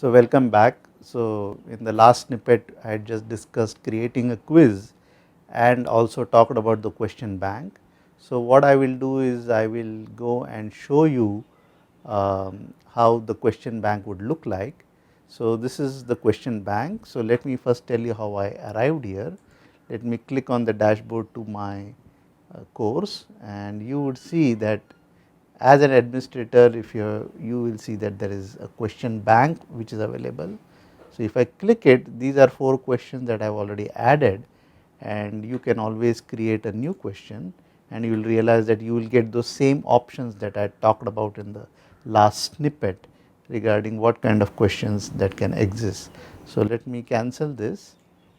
So welcome back. So in the last snippet I had just discussed creating a quiz and also talked about the question bank. So what I will do is I will go and show you how the question bank would look like. So this is the question bank. So let me first tell you how I arrived here. Let me click on the dashboard to my course, and you would see that as an administrator, if you will see that there is a question bank which is available. So if I click it, these are 4 questions that I have already added, and you can always create a new question, and you will realize that you will get those same options that I talked about in the last snippet regarding what kind of questions that can exist. So let me cancel this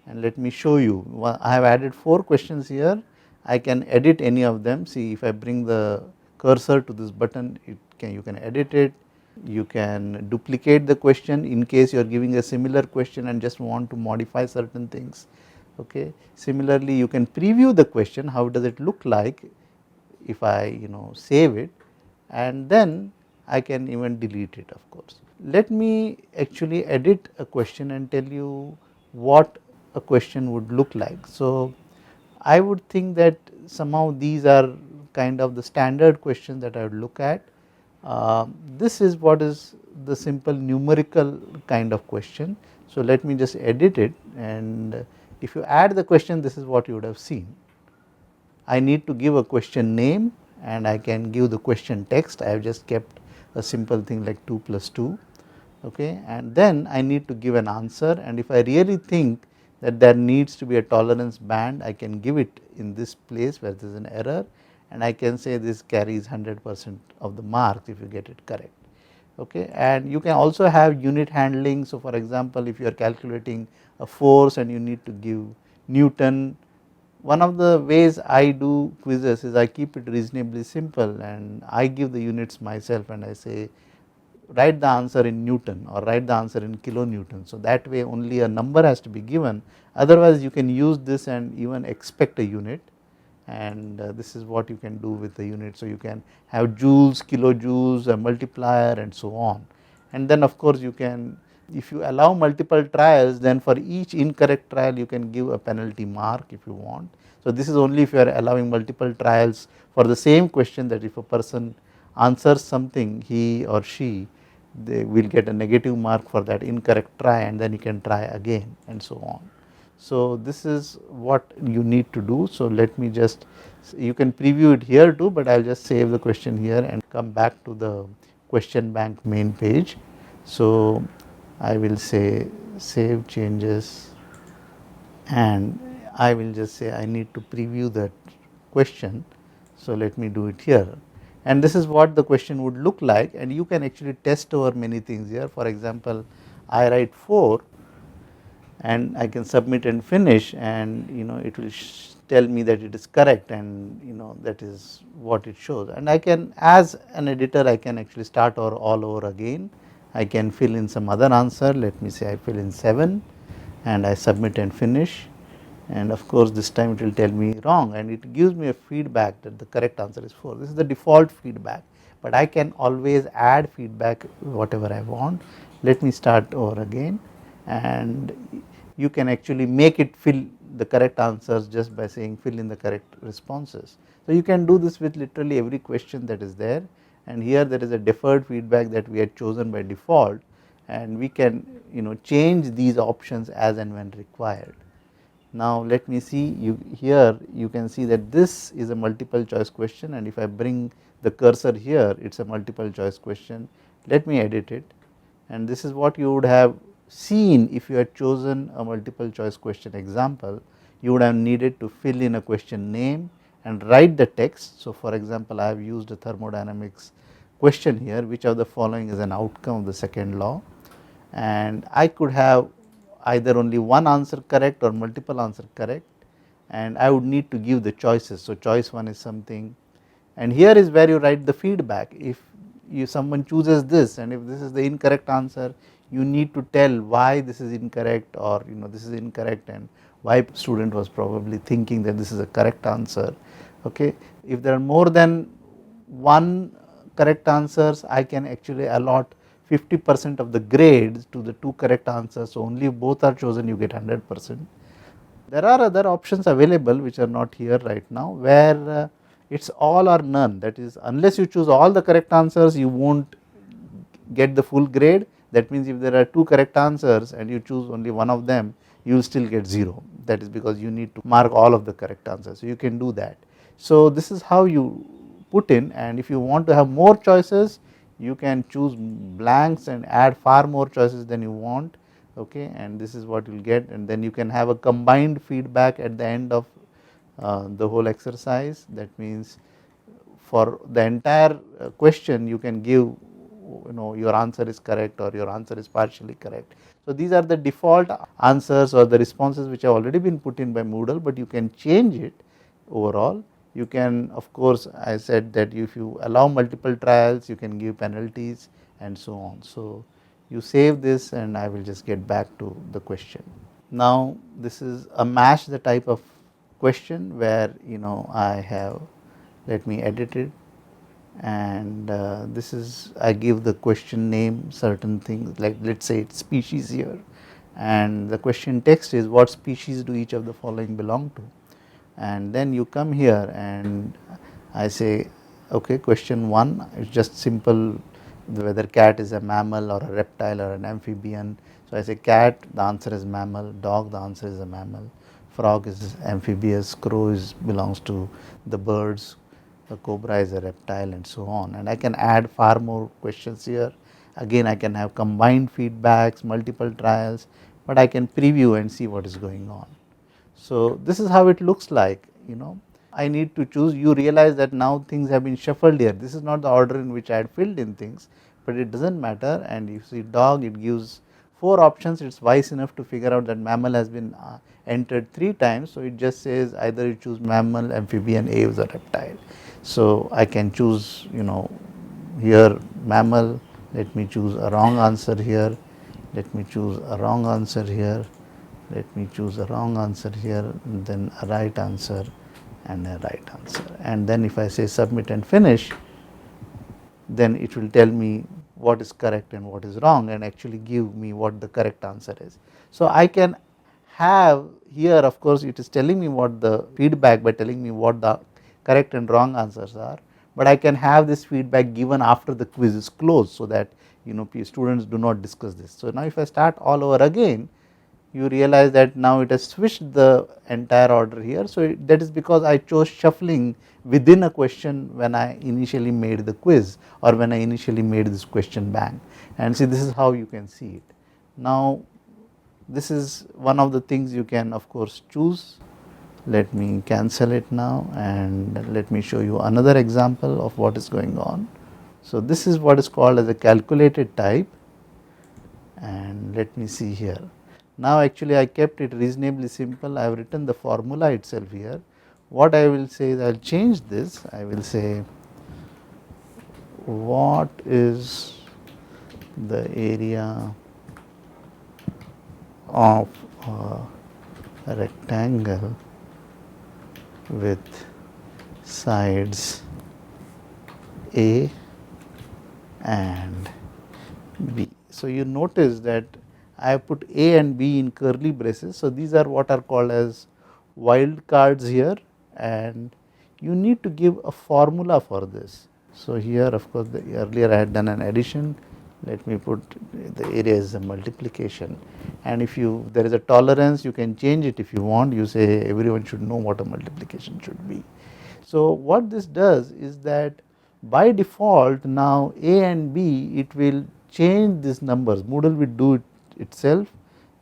and let me show you. I have added 4 questions here. I can edit any of them. See, if I bring the cursor to this button, you can edit it. You can duplicate the question in case you are giving a similar question and just want to modify certain things. Okay. Similarly, you can preview the question, how does it look like if I save it, and then I can even delete it, of course. Let me actually edit a question and tell you what a question would look like. So I would think that somehow these are kind of the standard questions that I would look at. This is what is the simple numerical kind of question. So let me just edit it, and if you add the question, this is what you would have seen. I need to give a question name, and I can give the question text. I have just kept a simple thing like 2 plus 2, okay, and then I need to give an answer, and if I really think that there needs to be a tolerance band, I can give it in this place where there is an error, and I can say this carries 100% of the marks if you get it correct. Okay. And you can also have unit handling. So for example, if you are calculating a force and you need to give Newton, one of the ways I do quizzes is I keep it reasonably simple, and I give the units myself, and I say write the answer in Newton or write the answer in kilonewton. So that way only a number has to be given, otherwise you can use this and even expect a unit, and this is what you can do with the unit. So you can have joules, kilojoules, a multiplier, and so on. And then of course you can, if you allow multiple trials, then for each incorrect trial you can give a penalty mark if you want. So this is only if you are allowing multiple trials for the same question, that if a person answers something, he or she, they will get a negative mark for that incorrect try, and then you can try again, and so on. So this is what you need to do. So let me just, you can preview it here too, but I will just save the question here and come back to the question bank main page. So I will say save changes, and I will just say I need to preview that question. So let me do it here, and this is what the question would look like, and you can actually test over many things here. For example, I write 4 and I can submit and finish, and it will tell me that it is correct, and that is what it shows. And I can, as an editor, I can actually start all over again. I can fill in some other answer. Let me say I fill in 7 and I submit and finish, and of course this time it will tell me wrong, and it gives me a feedback that the correct answer is 4. This is the default feedback, but I can always add feedback whatever I want. Let me start over again, and you can actually make it fill the correct answers just by saying fill in the correct responses. So you can do this with literally every question that is there, and here there is a deferred feedback that we had chosen by default, and we can change these options as and when required. Now let me see, here you can see that this is a multiple choice question, and if I bring the cursor here, it is a multiple choice question. Let me edit it, and this is what you would have seen if you had chosen a multiple choice question example. You would have needed to fill in a question name and write the text. So for example, I have used a thermodynamics question here, which of the following is an outcome of the second law, and I could have either only one answer correct or multiple answer correct, and I would need to give the choices. So choice 1 is something, and here is where you write the feedback. If someone chooses this, and if this is the incorrect answer, you need to tell why this is incorrect, or this is incorrect and why student was probably thinking that this is a correct answer. Okay. If there are more than one correct answers, I can actually allot 50% of the grades to the 2 correct answers. So, only if both are chosen you get 100%. There are other options available which are not here right now, where it is all or none, that is unless you choose all the correct answers you will not get the full grade. That means if there are 2 correct answers and you choose only one of them, you will still get 0, that is because you need to mark all of the correct answers. So, you can do that. So, this is how you put in, and if you want to have more choices you can choose blanks and add far more choices than you want, okay, and this is what you will get, and then you can have a combined feedback at the end of the whole exercise. That means for the entire question you can give, your answer is correct or your answer is partially correct. So, these are the default answers or the responses which have already been put in by Moodle, but you can change it overall. You can, of course, I said that if you allow multiple trials you can give penalties and so on. So, you save this and I will just get back to the question. Now, this is a match the type of question where I have, let me edit it, and this is, I give the question name certain things, like let us say it is species here, and the question text is what species do each of the following belong to, and then you come here and I say okay, question 1 is just simple, whether cat is a mammal or a reptile or an amphibian. So, I say cat, the answer is mammal, dog, the answer is a mammal, frog is amphibious, crow belongs to the birds, the cobra is a reptile, and so on, and I can add far more questions here. Again I can have combined feedbacks, multiple trials, but I can preview and see what is going on. So, this is how it looks like. I need to choose, you realize that now things have been shuffled here, this is not the order in which I had filled in things, but it does not matter, and you see dog, it gives 4 options, it is wise enough to figure out that mammal has been entered 3 times. So, it just says either you choose mammal, amphibian, aves or reptile. So, I can choose here mammal, let me choose a wrong answer here, let me choose a wrong answer here, let me choose a wrong answer here, and then a right answer and a right answer, and then if I say submit and finish, then it will tell me what is correct and what is wrong and actually give me what the correct answer is. So, I can have here, of course, it is telling me what the feedback by telling me what the correct and wrong answers are, but I can have this feedback given after the quiz is closed, so that students do not discuss this. So, now if I start all over again, you realize that now it has switched the entire order here. So, that is because I chose shuffling within a question when I initially made the quiz or when I initially made this question bank, and see this is how you can see it. Now, this is one of the things you can of course choose. Let me cancel it now and let me show you another example of what is going on. So, this is what is called as a calculated type, and let me see here. Now, actually I kept it reasonably simple, I have written the formula itself here. What I will say is I will change this, I will say what is the area of a rectangle with sides A and B. So, you notice that I have put A and B in curly braces. So, these are what are called as wild cards here, and you need to give a formula for this. So, here of course, earlier I had done an addition, let me put the area is a multiplication, and if there is a tolerance you can change it if you want, you say everyone should know what a multiplication should be. So, what this does is that by default now A and B, it will change these numbers, Moodle will do it itself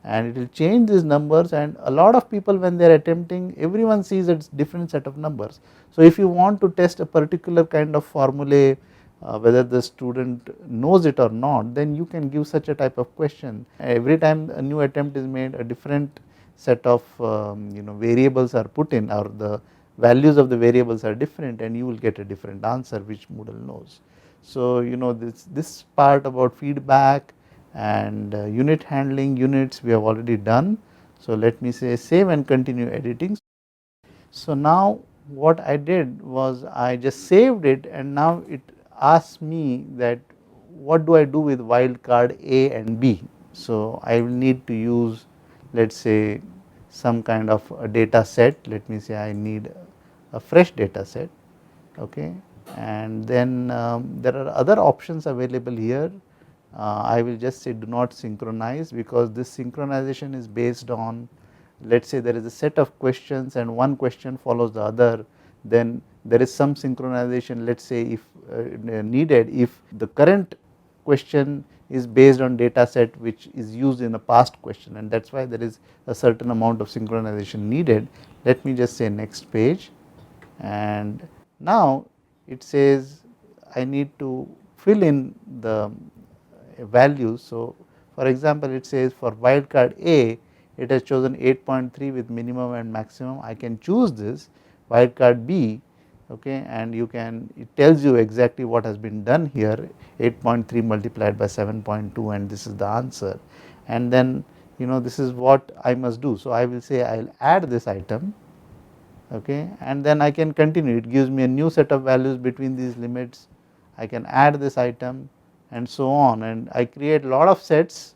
and it will change these numbers, and a lot of people when they are attempting, everyone sees a different set of numbers. So, if you want to test a particular kind of formulae, whether the student knows it or not, then you can give such a type of question. Every time a new attempt is made, a different set of variables are put in, or the values of the variables are different, and you will get a different answer which Moodle knows. So, this part about feedback and unit handling, units we have already done. So, let me say save and continue editing. So, now what I did was I just saved it, and now it asks me that what do I do with wildcard A and B? So, I will need to use, let us say, some kind of a data set. Let me say I need a fresh data set, okay. And then there are other options available here. I will just say do not synchronize, because this synchronization is based on, let us say there is a set of questions and one question follows the other, then there is some synchronization, let us say if needed, if the current question is based on data set which is used in a past question, and that is why there is a certain amount of synchronization needed. Let me just say next page, and now it says I need to fill in the values. So, for example, it says for wildcard A it has chosen 8.3 with minimum and maximum. I can choose this wildcard B, okay, and you can, it tells you exactly what has been done here, 8.3 multiplied by 7.2, and this is the answer. And then this is what I must do. So, I will say I will add this item, okay, and then I can continue. It gives me a new set of values between these limits. I can add this item and so on, and I create a lot of sets.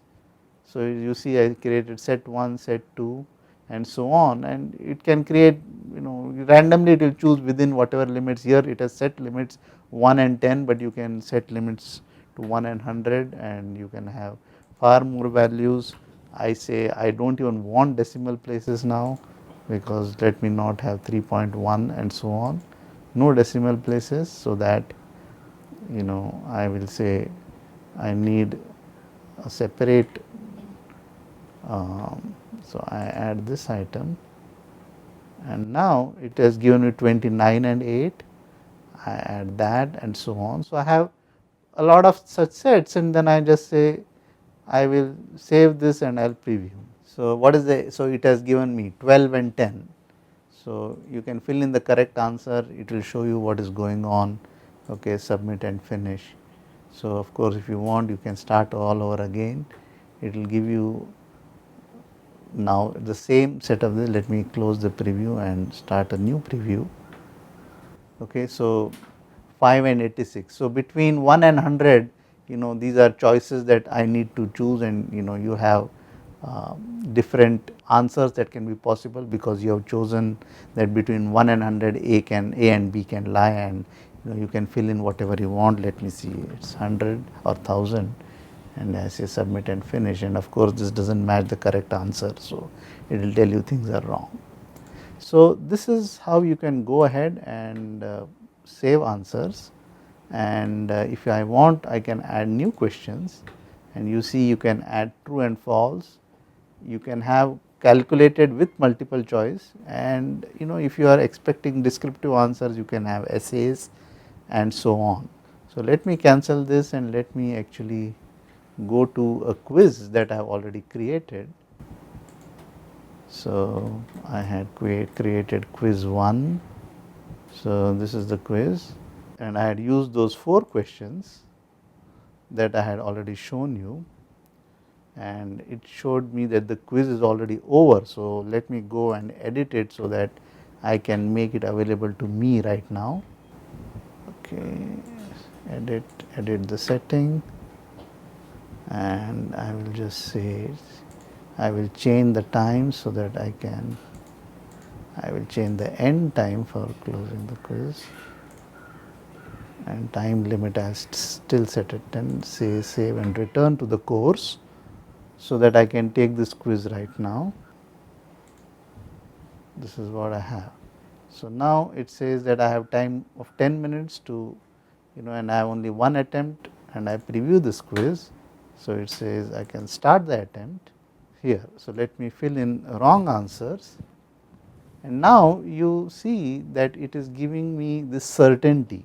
So, you see I created set 1, set 2 and so on, and it can create, randomly it will choose within whatever limits. Here it has set limits 1 and 10, but you can set limits to 1 and 100, and you can have far more values. I say I do not even want decimal places now, because let me not have 3.1 and so on, no decimal places. So, that I will say I need a separate, so I add this item, and now it has given me 29 and 8, I add that and so on. So, I have a lot of such sets, and then I just say I will save this and I will preview. So, what is the, so it has given me 12 and 10. So, you can fill in the correct answer, it will show you what is going on, okay, submit and finish. So, of course, if you want you can start all over again, it will give you now the same set of this. Let me close the preview and start a new preview, okay. So, 5 and 86. So, between 1 and 100, these are choices that I need to choose, and you have different answers that can be possible, because you have chosen that between 1 and 100 A and B can lie, and you can fill in whatever you want. Let me see, it is 100 or 1000, and I say submit and finish, and of course, this does not match the correct answer. So, it will tell you things are wrong. So, this is how you can go ahead and save answers, and if I want I can add new questions, and you see you can add true and false. You can have calculated with multiple choice, and if you are expecting descriptive answers you can have essays and so on. So, let me cancel this and let me actually go to a quiz that I have already created. So, I had created quiz 1. So, this is the quiz, and I had used those 4 questions that I had already shown you, and it showed me that the quiz is already over. So, let me go and edit it so that I can make it available to me right now. Okay, edit the setting, and I will just say I will change the time so that I will change the end time for closing the quiz, and time limit I will still set at 10. Say save and return to the course, so that I can take this quiz right now. This is what I have. So, now it says that I have time of 10 minutes to, and I have only one attempt, and I preview this quiz. So, it says I can start the attempt here. So, let me fill in wrong answers, and now you see that it is giving me this certainty.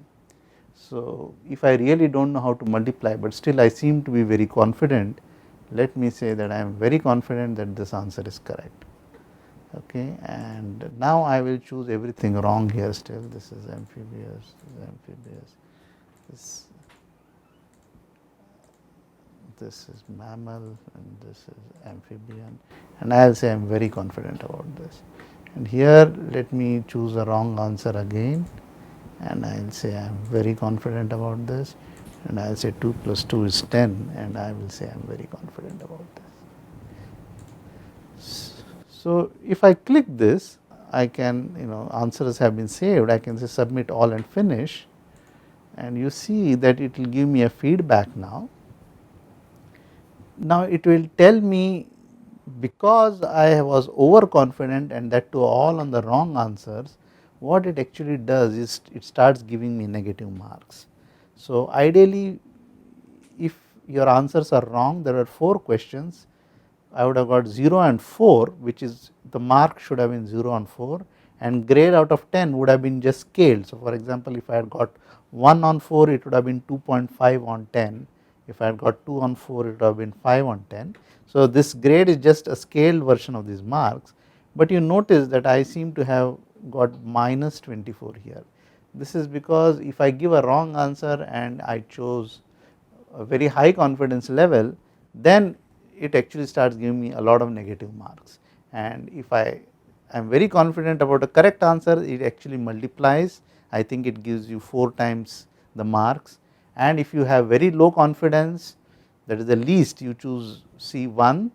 So, if I really do not know how to multiply, but still I seem to be very confident, let me say that I am very confident that this answer is correct. Okay, and now I will choose everything wrong here still. This is amphibious, this is mammal, and this is amphibian, and I will say I am very confident about this. And here let me choose a wrong answer again, and I will say I am very confident about this, and I will say 2 plus 2 is 10, and I will say I am very confident about this. So, if I click this, I can, answers have been saved, I can say submit all and finish, and you see that it will give me a feedback now. Now, it will tell me, because I was overconfident and that too all on the wrong answers, what it actually does is it starts giving me negative marks. So, ideally, if your answers are wrong, there are 4 questions, I would have got 0 and 4, which is the mark should have been 0 and 4, and grade out of 10 would have been just scaled. So, for example, if I had got 1 on 4, it would have been 2.5 on 10. If I had got 2 on 4, it would have been 5 on 10. So, this grade is just a scaled version of these marks, but you notice that I seem to have got minus 24 here. This is because if I give a wrong answer and I chose a very high confidence level, then it actually starts giving me a lot of negative marks, and if I am very confident about a correct answer, it actually multiplies. I think it gives you 4 times the marks, and if you have very low confidence, that is the least, you choose C1,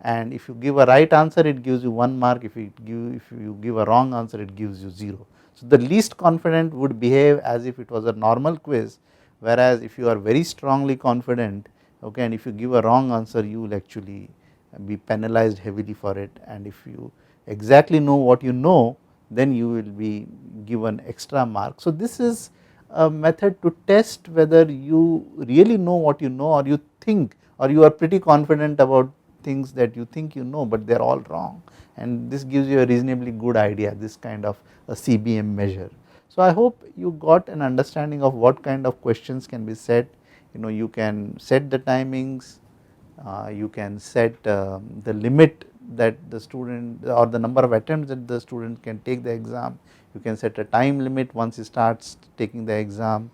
and if you give a right answer, it gives you 1 mark, if you give a wrong answer, it gives you 0. So, the least confident would behave as if it was a normal quiz, whereas if you are very strongly confident, okay, and if you give a wrong answer, you will actually be penalized heavily for it, and if you exactly know what you know, then you will be given extra marks. So, this is a method to test whether you really know what you know, or you think, or you are pretty confident about things that you think you know, but they are all wrong, and this gives you a reasonably good idea, this kind of a CBM measure. So, I hope you got an understanding of what kind of questions can be set. You can set the timings, you can set the limit that the student, or the number of attempts that the student can take the exam, you can set a time limit once he starts taking the exam,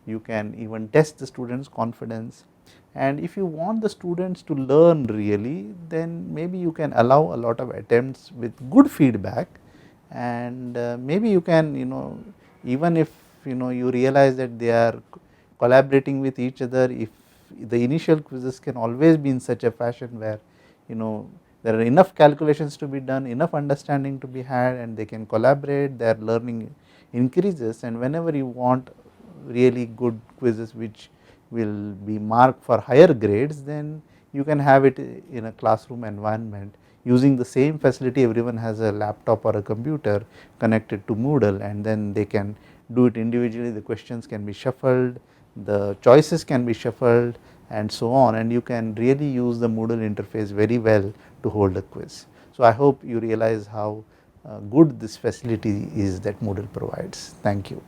you can even test the student's confidence, and if you want the students to learn really, then maybe you can allow a lot of attempts with good feedback, and maybe you can, even if you realize that they are collaborating with each other, if the initial quizzes can always be in such a fashion where there are enough calculations to be done, enough understanding to be had, and they can collaborate, their learning increases, and whenever you want really good quizzes which will be marked for higher grades, then you can have it in a classroom environment using the same facility. Everyone has a laptop or a computer connected to Moodle, and then they can do it individually, the questions can be shuffled, the choices can be shuffled, and so on, and you can really use the Moodle interface very well to hold a quiz. So, I hope you realize how good this facility is that Moodle provides. Thank you.